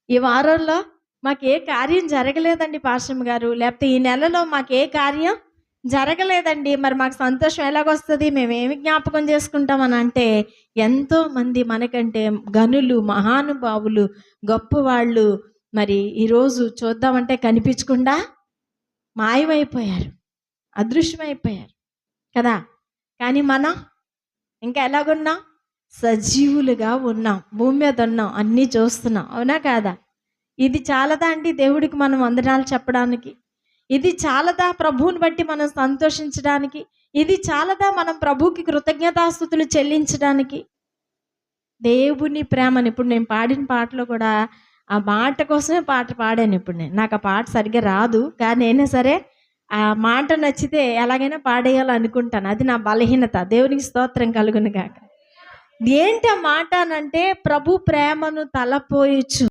ఈ వారంలో మాకే కార్యం జరగలేదండి పాస్టమ్ గారు. లేకపోతే ఈ నెలలో మాకే కార్యం జరగలేదండి. మరి మాకు సంతోషం ఎలాగొస్తది? మేమేమి జ్ఞాపకం చేసుకుంటామనంటే, ఎంతోమంది మనకంటే ఘనులు, మహానుభావులు, గొప్పవాళ్ళు మరి ఈరోజు చూద్దామంటే కనిపించకుండా మాయమైపోయారు. అదృశ్యమైపోయారు కదా! కానీ మనం ఇంకా ఎలాగున్నాం? సజీవులుగా ఉన్నాం. భూమి మీద ఉన్నాం. అన్నీ చూస్తున్నాం. అవునా కాదా? ఇది చాలదా అండి దేవుడికి మనం వందనాలు చెప్పడానికి? ఇది చాలదా ప్రభువుని బట్టి మనం సంతోషించడానికి? ఇది చాలదా మనం ప్రభువుకి కృతజ్ఞతాస్తుతులు చెల్లించడానికి? దేవుని ప్రేమని ఇప్పుడు నేను పాడిన పాటలో కూడా ఆ మాట కోసమే పాట పాడాను ఇప్పుడు నేను. నాకు ఆ పాట సరిగ్గా రాదు. కానీ అయినా సరే ఆ మాట నచ్చితే ఎలాగైనా పాడేయాలనుకుంటాను. అది నా బలహీనత. దేవునికి స్తోత్రం కలుగును గాక. ఏంటి ఆ మాట అనంటే, ప్రభు ప్రేమను తలపోయొచ్చు.